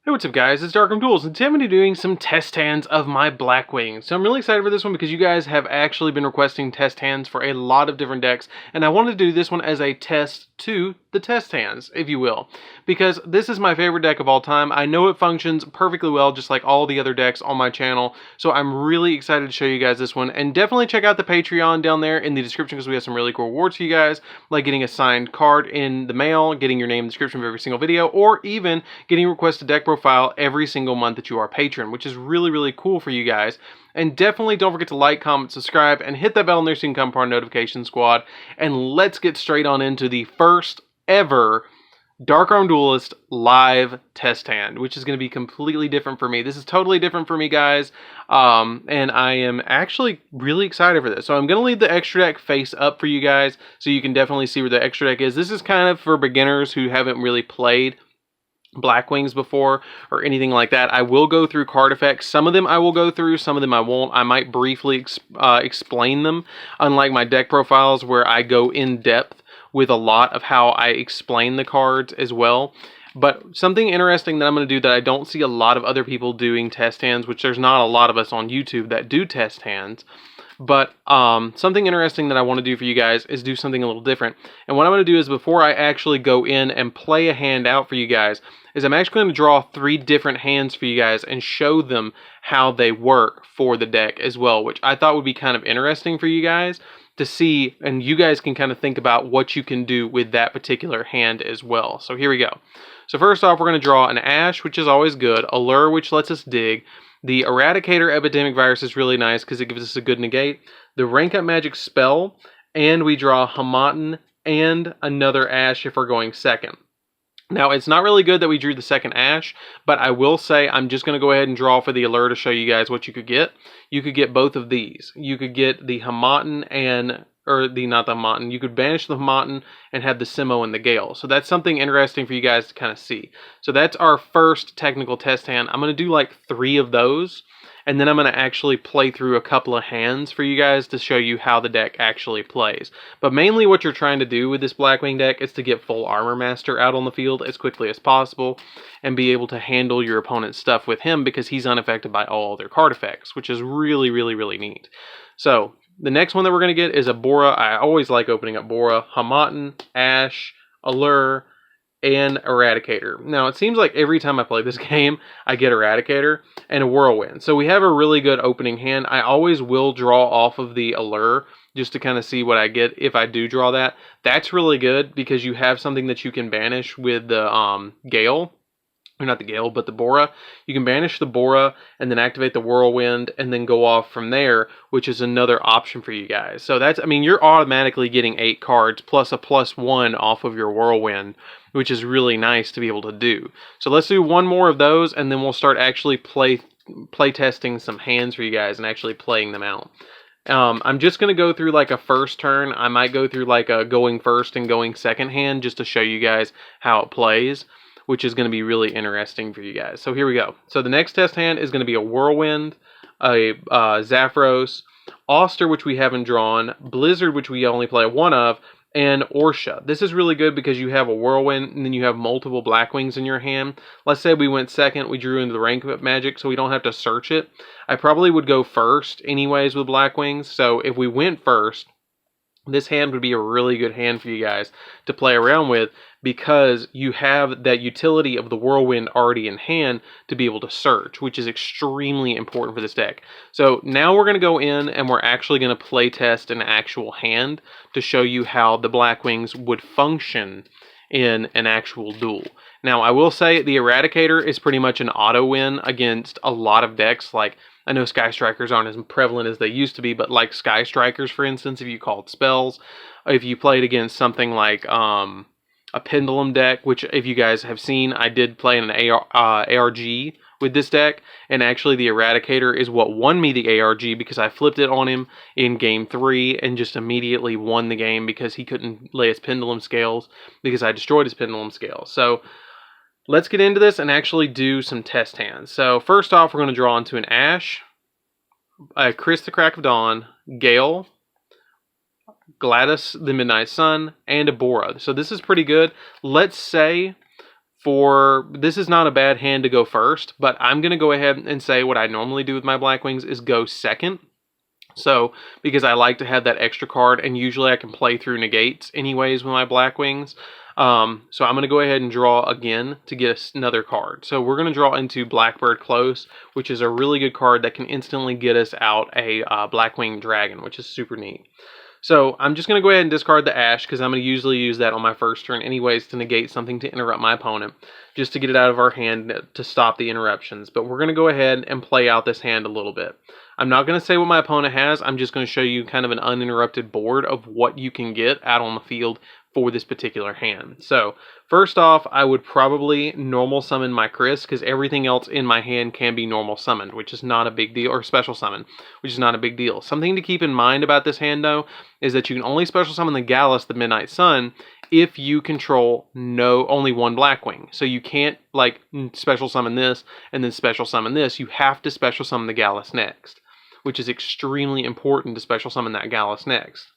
Hey, what's up guys, it's DarkArmedDuelist, and today I'm going to be doing some test hands of my Blackwing. So I'm really excited for this one because you guys have actually been requesting test hands for a lot of different decks, and I wanted to do this one as a test to the test hands, if you will. Because this is my favorite deck of all time. I know it functions perfectly well, just like all the other decks on my channel, so I'm really excited to show you guys this one. And definitely check out the Patreon down there in the description because we have some really cool rewards for you guys, like getting a signed card in the mail, getting your name in the description of every single video, or even getting requested deck profile every single month that you are a patron, which is really, really cool for you guys. And definitely don't forget to like, comment, subscribe, and hit that bell in there so you can become part of the notification squad. And let's get straight on into the first ever DarkArmedDuelist live test hand, which is going to be completely different for me. This is totally different for me, guys, and I am actually really excited for this. So I'm going to leave the extra deck face up for you guys so you can definitely see where the extra deck is. This is kind of for beginners who haven't really played Blackwings before or anything like that. I will go through card effects. Some of them I will go through, some of them I won't. I might briefly explain them, unlike my deck profiles where I go in depth with a lot of how I explain the cards as well. But something interesting that I'm going to do that I don't see a lot of other people doing test hands, which there's not a lot of us on YouTube that do test hands, but something interesting that I want to do for you guys is do something a little different. And what I'm going to do is, before I actually go in and play a hand out for you guys, is I'm actually going to draw 3 different hands for you guys and show them how they work for the deck as well, which I thought would be kind of interesting for you guys to see, and you guys can kind of think about what you can do with that particular hand as well. So here we go. So first off, we're going to draw an Ash, which is always good, a Lure, which lets us dig. The Eradicator Epidemic Virus is really nice because it gives us a good negate. The Rank Up Magic Spell, and we draw Hamaten and another Ash if we're going second. Now, it's not really good that we drew the second Ash, but I will say I'm just going to go ahead and draw for the Allure to show you guys what you could get. You could get both of these. You could get the Hamaten and, not the Hamaten, you could banish the Hamaten and have the Simo and the Gale. So that's something interesting for you guys to kind of see. So that's our first technical test hand. I'm going to do like 3 of those, and then I'm going to actually play through a couple of hands for you guys to show you how the deck actually plays. But mainly what you're trying to do with this Blackwing deck is to get full Armor Master out on the field as quickly as possible and be able to handle your opponent's stuff with him because he's unaffected by all other card effects, which is really, really, really neat. So the next one that we're going to get is a Bora. I always like opening up Bora, Hamaten, Ash, Allure, and Eradicator. Now, it seems like every time I play this game, I get Eradicator and a Whirlwind. So we have a really good opening hand. I always will draw off of the Allure just to kind of see what I get if I do draw that. That's really good because you have something that you can banish with the Gale. Or not the Gale, but the Bora. You can banish the Bora and then activate the Whirlwind and then go off from there, which is another option for you guys. So that's, I mean, you're automatically getting 8 cards plus a +1 off of your Whirlwind, which is really nice to be able to do. So let's do one more of those and then we'll start actually play testing some hands for you guys and actually playing them out. I'm just going to go through like a first turn. I might go through like a going first and going second hand just to show you guys how it plays, which is going to be really interesting for you guys. So here we go. So the next test hand is going to be a Whirlwind, a Zaphros, Auster, which we haven't drawn, Blizzard, which we only play 1 of, and Orsha. This is really good because you have a Whirlwind and then you have multiple Blackwings in your hand. Let's say we went second, we drew into the Rank Up Magic, so we don't have to search it. I probably would go first anyways with Blackwings, so if we went first, this hand would be a really good hand for you guys to play around with because you have that utility of the Whirlwind already in hand to be able to search, which is extremely important for this deck. So now we're going to go in and we're actually going to play test an actual hand to show you how the Blackwings would function in an actual duel. Now, I will say the Eradicator is pretty much an auto win against a lot of decks. Like, I know Sky Strikers aren't as prevalent as they used to be, but like Sky Strikers, for instance, if you called spells, if you played against something like a Pendulum deck, which if you guys have seen, I did play in an ARG with this deck, and actually the Eradicator is what won me the ARG because I flipped it on him in game 3 and just immediately won the game because he couldn't lay his Pendulum Scales because I destroyed his Pendulum Scales. So let's get into this and actually do some test hands. So first off, we're going to draw into an Ash, a Chris the Crack of Dawn, Gale, Gladys the Midnight Sun, and a Bora. So this is pretty good. Let's say this is not a bad hand to go first, but I'm going to go ahead and say what I normally do with my Blackwings is go second. So, because I like to have that extra card, and usually I can play through negates anyways with my Blackwings. So I'm going to go ahead and draw again to get another card. So we're going to draw into Blackbird Close, which is a really good card that can instantly get us out a Blackwing Dragon, which is super neat. So I'm just going to go ahead and discard the Ash, because I'm going to usually use that on my first turn anyways to negate something to interrupt my opponent, just to get it out of our hand to stop the interruptions. But we're going to go ahead and play out this hand a little bit. I'm not going to say what my opponent has. I'm just going to show you kind of an uninterrupted board of what you can get out on the field for this particular hand. So first off, I would probably normal summon my Chris, because everything else in my hand can be normal summoned, which is not a big deal, or special summon, which is not a big deal. Something to keep in mind about this hand, though, is that you can only special summon the Gallus, the Midnight Sun, if you control only one Blackwing. So you can't like special summon this and then special summon this. You have to special summon the Gallus next, which is extremely important to special summon that Gallus next.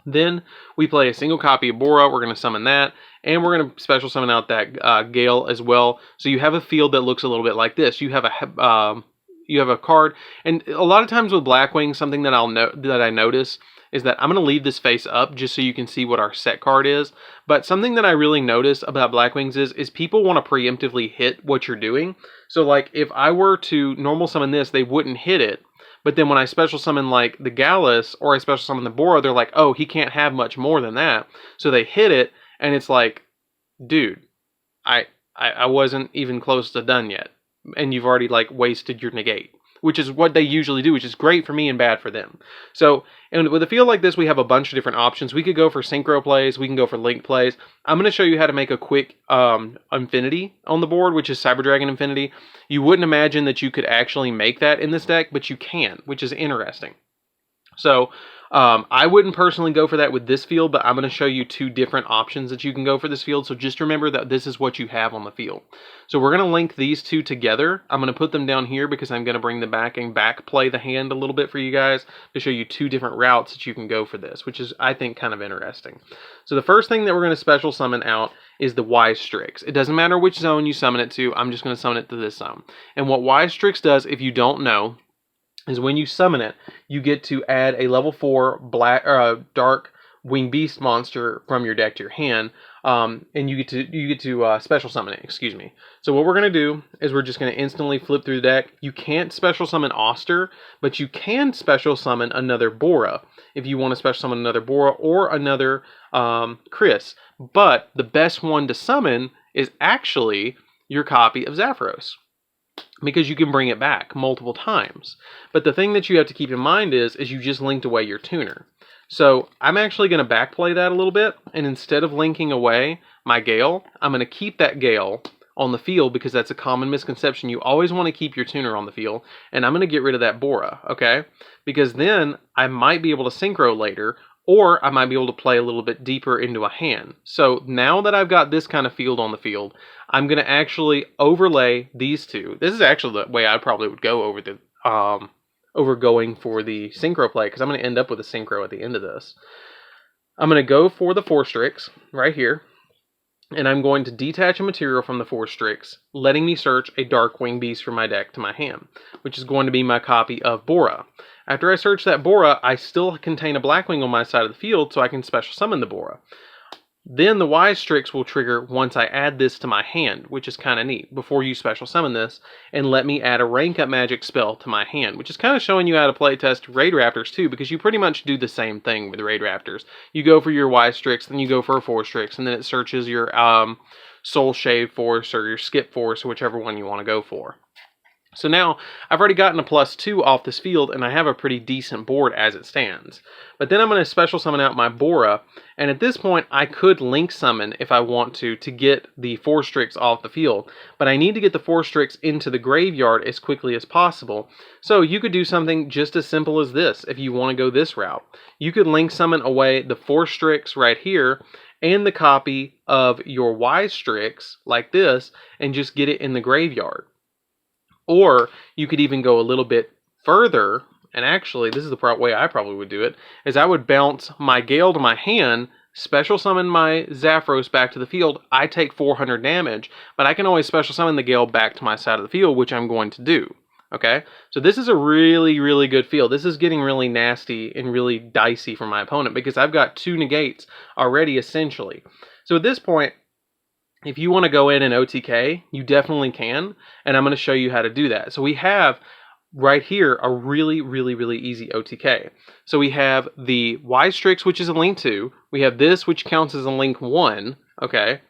Then we play a single copy of Bora. We're going to summon that, and we're going to special summon out that Gale as well. So you have a field that looks a little bit like this. You have a card, and a lot of times with Blackwing, something that I notice is that I'm going to leave this face up just so you can see what our set card is. But something that I really notice about Blackwings is people want to preemptively hit what you're doing. So like if I were to normal summon this, they wouldn't hit it. But then when I special summon like the Gallus or I special summon the Bora, they're like, oh, he can't have much more than that. So they hit it, and it's like, dude, I wasn't even close to done yet. And you've already like wasted your negate, which is what they usually do, which is great for me and bad for them. So, and with a field like this, we have a bunch of different options. We could go for synchro plays. We can go for link plays. I'm going to show you how to make a quick Infinity on the board, which is Cyber Dragon Infinity. You wouldn't imagine that you could actually make that in this deck, but you can, which is interesting. So, I wouldn't personally go for that with this field, but I'm going to show you two different options that you can go for this field. So just remember that this is what you have on the field. So we're going to link these two together. I'm going to put them down here because I'm going to bring them back and back play the hand a little bit for you guys to show you two different routes that you can go for this, which is, I think, kind of interesting. So the first thing that we're going to special summon out is the Wise Strix. It doesn't matter which zone you summon it to. I'm just going to summon it to this zone. And what Wise Strix does, if you don't know, is when you summon it, you get to add a level 4 dark wing beast monster from your deck to your hand, and you get to special summon it. Excuse me. So what we're gonna do is we're just gonna instantly flip through the deck. You can't special summon Oster, but you can special summon another Bora if you want to special summon another Bora or another Chris. But the best one to summon is actually your copy of Zapharos, because you can bring it back multiple times. But the thing that you have to keep in mind is you just linked away your tuner. So I'm actually going to backplay that a little bit, and instead of linking away my Gale, I'm going to keep that Gale on the field, because that's a common misconception. You always want to keep your tuner on the field, and I'm going to get rid of that Bora, okay? Because then I might be able to synchro later, or I might be able to play a little bit deeper into a hand. So now that I've got this kind of field on the field, I'm going to actually overlay these two. This is actually the way I probably would go over the going for the synchro play, because I'm going to end up with a synchro at the end of this. I'm going to go for the 4 Strix right here, and I'm going to detach a material from the 4 Strix, letting me search a Darkwing Beast from my deck to my hand, which is going to be my copy of Bora. After I search that Bora, I still contain a Blackwing on my side of the field, so I can special summon the Bora. Then the Wise Strix will trigger once I add this to my hand, which is kind of neat, before you special summon this, and let me add a rank up magic spell to my hand, which is kind of showing you how to play test Raid Raptors too, because you pretty much do the same thing with Raid Raptors. You go for your Wise Strix, then you go for a 4 Strix, and then it searches your Soul Shave Force or your Skip Force, or whichever one you want to go for. So now, I've already gotten a +2 off this field, and I have a pretty decent board as it stands. But then I'm going to special summon out my Bora, and at this point, I could link summon if I want to get the 4 Strix off the field. But I need to get the 4 Strix into the graveyard as quickly as possible. So you could do something just as simple as this if you want to go this route. You could link summon away the 4 Strix right here, and the copy of your Wise Strix, like this, and just get it in the graveyard. Or you could even go a little bit further, and actually, this is the way I probably would do it, is I would bounce my Gale to my hand, special summon my Zaphros back to the field, I take 400 damage, but I can always special summon the Gale back to my side of the field, which I'm going to do. Okay, so this is a really, really good field. This is getting really nasty and really dicey for my opponent because I've got 2 negates already, essentially. So at this point, if you want to go in and OTK, you definitely can, and I'm going to show you how to do that. So we have right here a really, really, really easy OTK. So we have the Y-Strix, which is a link 2. We have this, which counts as a link 1, okay?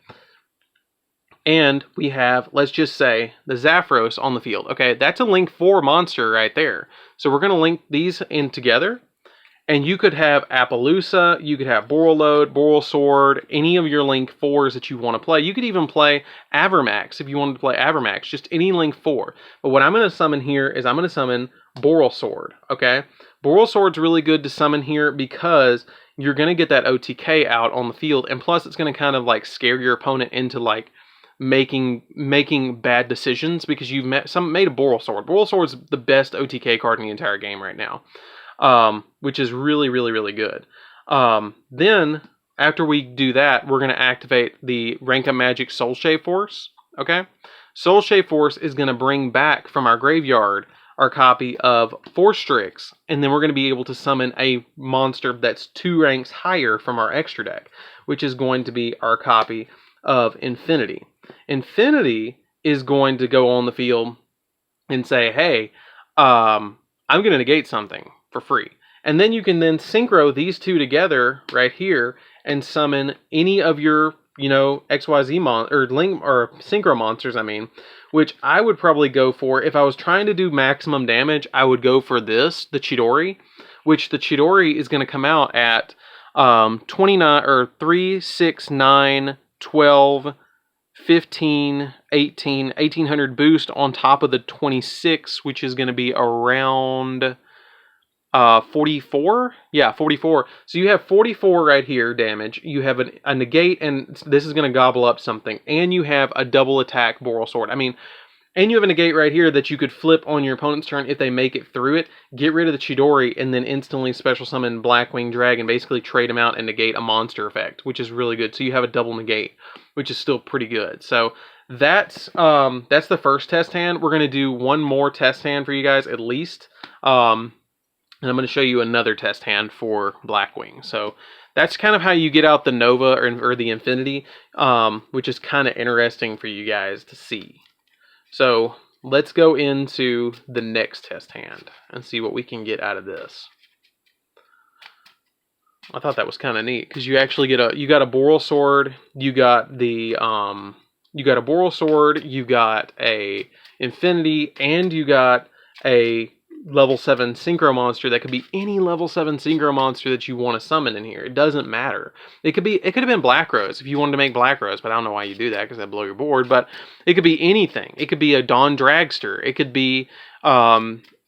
And we have, let's just say, the Zaphros on the field. Okay, that's a link 4 monster right there. So we're going to link these in together. And you could have Appaloosa, you could have Borreload, Borrelsword, any of your link 4s that you want to play. You could even play Avermax if you wanted to play Avermax, just any link 4. But what I'm going to summon here is I'm going to summon Borrelsword, okay? Borrelsword's really good to summon here because you're going to get that OTK out on the field. And plus, it's going to kind of like scare your opponent into like making bad decisions because you've made a Borrelsword. Borrelsword's the best OTK card in the entire game right now, which is really, really, really good. Then after we do that, we're going to activate the Rank Up Magic Soul Shave Force. Okay, Soul Shave Force is going to bring back from our graveyard our copy of Force Strix, and then we're going to be able to summon a monster that's 2 ranks higher from our extra deck, which is going to be our copy of Infinity. Infinity is going to go on the field and say, hey, I'm going to negate something for free. And then you can then synchro these 2 together right here and summon any of your, XYZ or synchro monsters, which I would probably go for. If I was trying to do maximum damage, I would go for this, the Chidori, which the Chidori is going to come out at 29 or 3, 6, 9, 12, 15, 18, 1800 boost on top of the 26, which is going to be around 44. Yeah, 44. So you have 44 right here damage. You have a negate, and this is going to gobble up something. And you have a double attack Borrelsword. And you have a negate right here that you could flip on your opponent's turn if they make it through it. Get rid of the Chidori and then instantly special summon Blackwing Dragon. Basically trade them out and negate a monster effect, which is really good. So you have a double negate, which is still pretty good. So that's the first test hand. We're going to do one more test hand for you guys at least. And I'm going to show you another test hand for Blackwing. So that's kind of how you get out the Nova or the Infinity, which is kind of interesting for you guys to see. So let's go into the next test hand and see what we can get out of this. I thought that was kind of neat because you actually get you got a Borrelsword, you got the you got a Borrelsword, you got a Infinity, and you got a level 7 synchro monster that could be any level 7 synchro monster that you want to summon in here. It doesn't matter. It could have been Black Rose if you wanted to make Black Rose, but I don't know why you do that because that'd blow your board. But it could be anything. It could be a Dawn Dragster. It could be a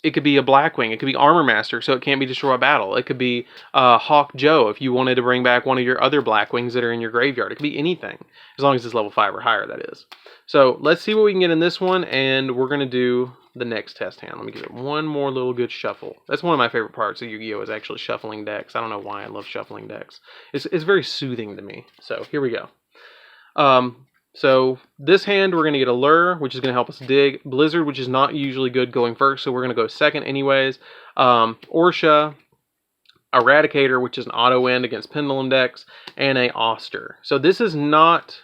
Blackwing. It could be Armor Master, so it can't be destroyed by battle. It could be Hawk Joe if you wanted to bring back one of your other Blackwings that are in your graveyard. It could be anything, as long as it's level 5 or higher, that is. So let's see what we can get in this one, and we're going to do the next test hand. Let me give it one more little good shuffle. That's one of my favorite parts of Yu-Gi-Oh! Is actually shuffling decks. I don't know why I love shuffling decks. It's very soothing to me. So here we go. So this hand, we're going to get a Lure, which is going to help us dig. Blizzard, which is not usually good going first, so we're going to go second anyways. Orsha, Eradicator, which is an auto-win against Pendulum decks, and a Oster. So this is not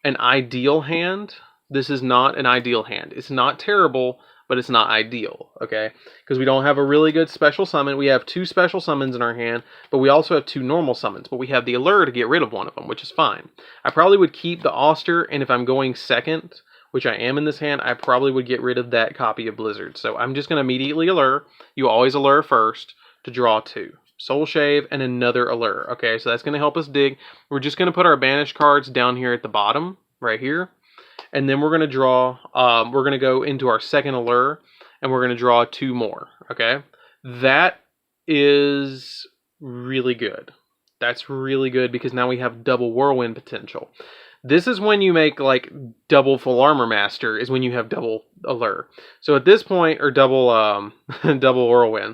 an ideal hand. This is not an ideal hand. It's not terrible, but it's not ideal, okay? Because we don't have a really good special summon. We have 2 special summons in our hand, but we also have 2 normal summons. But we have the Allure to get rid of one of them, which is fine. I probably would keep the Oster, and if I'm going second, which I am in this hand, I probably would get rid of that copy of Blizzard. So I'm just going to immediately Allure. You always Allure first to draw 2. Soul Shave and another Allure. Okay, so that's going to help us dig. We're just going to put our banished cards down here at the bottom, right here. And then we're going to draw, we're going to go into our second Allure, and we're going to draw 2 more, okay? That is really good. That's really good because now we have double Whirlwind potential. This is when you make, like, double Full Armor Master, is when you have double Allure. So at this point, or double, double Whirlwind.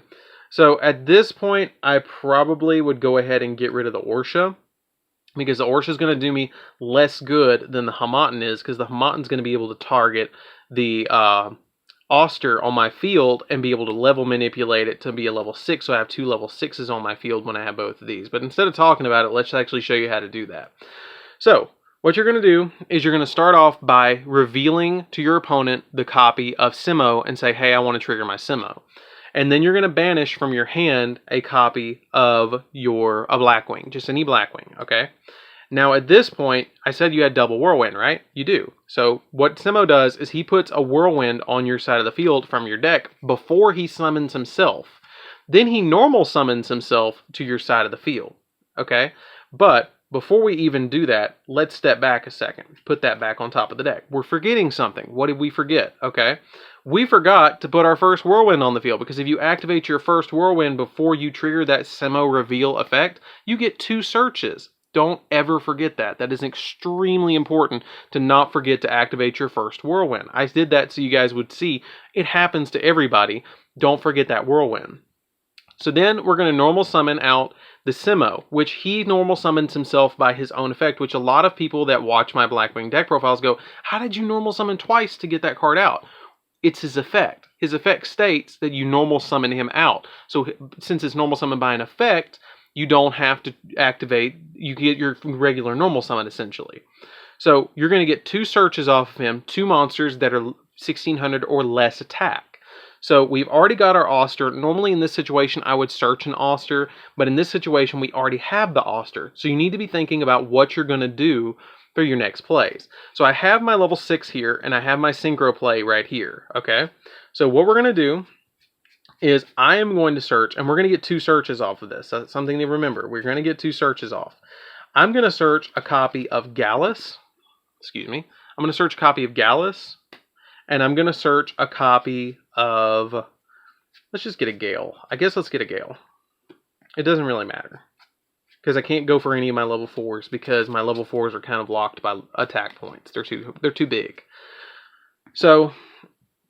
So at this point, I probably would go ahead and get rid of the Orsha. because the Orsha is going to do me less good than the Hamaten is, because the Hamaten is going to be able to target the Oster on my field and be able to level manipulate it to be a level 6, so I have 2 level 6s on my field when I have both of these. But instead of talking about it, let's actually show you how to do that. So, what you're going to do is you're going to start off by revealing to your opponent the copy of Simo and say, hey, I want to trigger my Simo. And then you're going to banish from your hand a copy of a Blackwing, just any Blackwing, okay? Now, at this point, I said you had double Whirlwind, right? You do. So, what Simo does is he puts a Whirlwind on your side of the field from your deck before he summons himself. Then he normal summons himself to your side of the field, okay? But before we even do that, let's step back a second. Put that back on top of the deck. We're forgetting something. What did we forget? Okay. We forgot to put our first Whirlwind on the field, because if you activate your first Whirlwind before you trigger that Simo reveal effect, you get 2 searches. Don't ever forget that. That is extremely important to not forget to activate your first Whirlwind. I did that so you guys would see it happens to everybody. Don't forget that Whirlwind. So then we're going to normal summon out the Simo, which he normal summons himself by his own effect, which a lot of people that watch my Blackwing deck profiles go, how did you normal summon twice to get that card out? It's his effect. His effect states that you normal summon him out. So since it's normal summon by an effect, you don't have to activate, you get your regular normal summon essentially. So you're going to get 2 searches off of him, 2 monsters that are 1600 or less attack. So we've already got our Oster. Normally in this situation, I would search an Oster, but in this situation, we already have the Oster. So you need to be thinking about what you're going to do for your next plays. So I have my level 6 here, and I have my Synchro play right here, okay? So what we're going to do is I am going to search, and we're going to get 2 searches off of this. That's something to remember. We're going to get 2 searches off. I'm going to search a copy of Gallus. Excuse me. I'm going to search a copy of Gallus. And I'm going to search a copy of, let's just get a Gale. I guess let's get a Gale. It doesn't really matter, because I can't go for any of my level 4s, because my level 4s are kind of locked by attack points. They're too big. So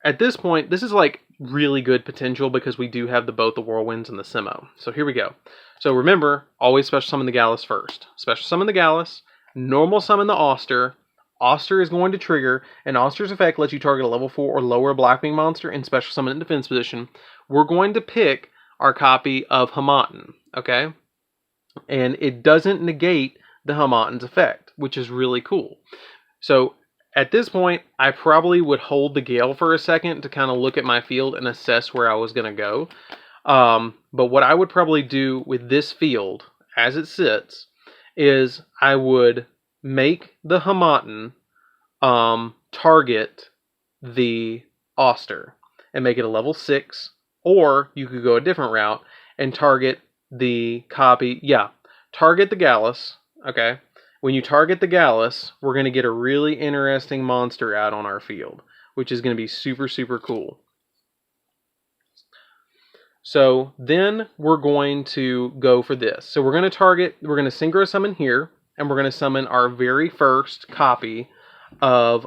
at this point, this is like really good potential, because we do have both the Whirlwinds and the Simo. So here we go. So remember, always special summon the Gallus first. Special summon the Gallus, normal summon the Oster. Oster is going to trigger, and Oster's effect lets you target a level 4 or lower Blackwing monster in special summon in defense position. We're going to pick our copy of Hamaten, okay? And it doesn't negate the Hamaten's effect, which is really cool. So at this point, I probably would hold the Gale for a second to kind of look at my field and assess where I was going to go. But what I would probably do with this field, as it sits, is I would make the Hamaten target the Oster and make it a level 6, or you could go a different route and target the copy, target the Gallus, okay? When you target the Gallus, we're going to get a really interesting monster out on our field, which is going to be super, super cool. So then we're going to go for this. So we're going to synchro summon here, and we're going to summon our very first copy of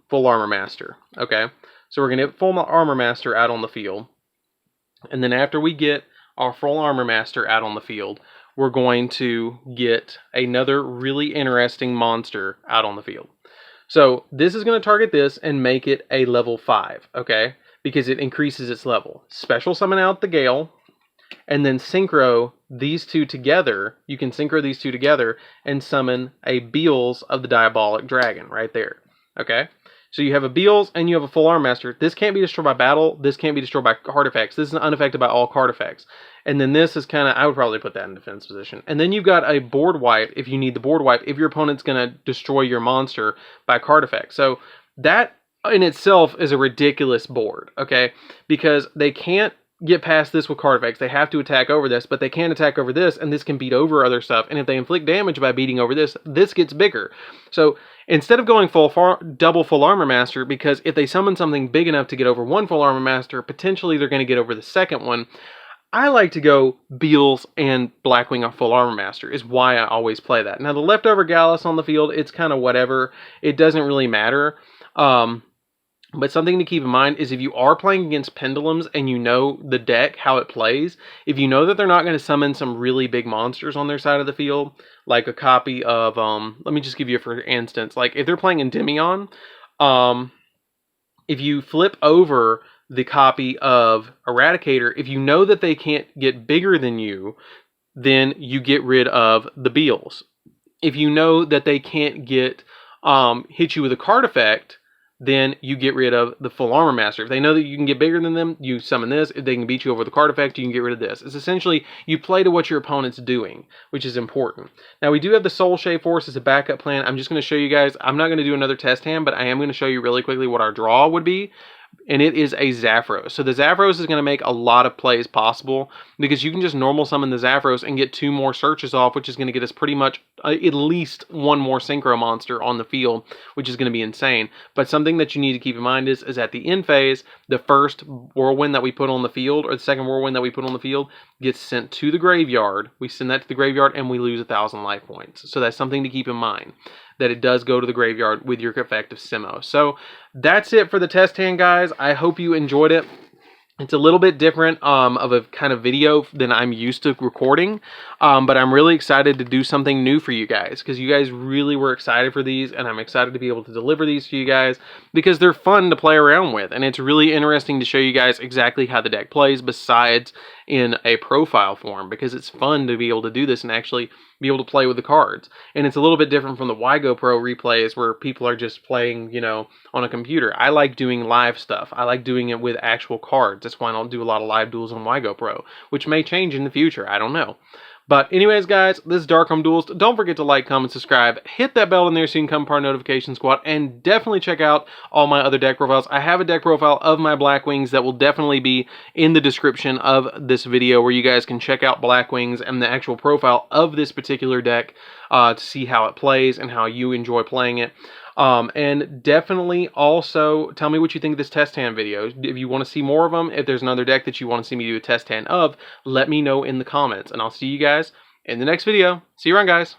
Full Armor Master. Okay, so we're going to get Full Armor Master out on the field. And then after we get our Full Armor Master out on the field, we're going to get another really interesting monster out on the field. So this is going to target this and make it a level 5, okay? Because it increases its level. Special summon out the Gale, and then synchro these 2 together. You can synchro these 2 together and summon a Beals of the Diabolic Dragon right there. Okay? So you have a Beals and you have a Full Armor Master. This can't be destroyed by battle. This can't be destroyed by card effects. This is unaffected by all card effects. And then this is kind of, I would probably put that in defense position. And then you've got a board wipe if you need the board wipe, if your opponent's going to destroy your monster by card effects. So that in itself is a ridiculous board, okay? Because they can't get past this with card effects. They have to attack over this, but they can't attack over this, and this can beat over other stuff. And if they inflict damage by beating over this, this gets bigger. So instead of going double Full Armor Master, because if they summon something big enough to get over one Full Armor Master, potentially they're going to get over the second one. I like to go Beals and Blackwing on Full Armor Master is why I always play that. Now the leftover Gallus on the field, it's kind of whatever. It doesn't really matter. But something to keep in mind is if you are playing against pendulums and you know the deck, how it plays, if you know that they're not going to summon some really big monsters on their side of the field, like a copy of, let me just give you for instance, like if they're playing Endymion, if you flip over the copy of Eradicator, if you know that they can't get bigger than you, then you get rid of the Beals. If you know that they can't get hit you with a card effect, then you get rid of the Full Armor Master. If they know that you can get bigger than them, you summon this. If they can beat you over with a card effect, you can get rid of this. It's essentially, you play to what your opponent's doing, which is important. Now, we do have the Soul Shade Force as a backup plan. I'm just going to show you guys, I'm not going to do another test hand, but I am going to show you really quickly what our draw would be. And it is a Zaphros. So the Zaphros is going to make a lot of plays possible because you can just normal summon the Zaphros and get 2 more searches off, which is going to get us pretty much at least 1 more Synchro monster on the field, which is going to be insane. But something that you need to keep in mind is at the end phase, the first Whirlwind that we put on the field, or the second Whirlwind that we put on the field, gets sent to the graveyard. We send that to the graveyard and we lose 1,000 life points. So that's something to keep in mind, that it does go to the graveyard with your effective Simo. So that's it for the test hand, guys. I hope you enjoyed it. It's a little bit different of a kind of video than I'm used to recording, but I'm really excited to do something new for you guys because you guys really were excited for these, and I'm excited to be able to deliver these to you guys because they're fun to play around with, and it's really interesting to show you guys exactly how the deck plays besides in a profile form, because it's fun to be able to do this and actually be able to play with the cards. And it's a little bit different from the Yugioh Pro replays where people are just playing, you know, on a computer. I like doing live stuff. I like doing it with actual cards. That's why I don't do a lot of live duels on Yugioh Pro, which may change in the future. I don't know. But anyways, guys, this is DarkArmedDuelist. Don't forget to like, comment, subscribe. Hit that bell in there so you can come part of notification squad. And definitely check out all my other deck profiles. I have a deck profile of my Blackwings that will definitely be in the description of this video, where you guys can check out Blackwings and the actual profile of this particular deck to see how it plays and how you enjoy playing it. And definitely also tell me what you think of this test hand video. If you want to see more of them, if there's another deck that you want to see me do a test hand of, let me know in the comments. And I'll see you guys in the next video. See you around, guys.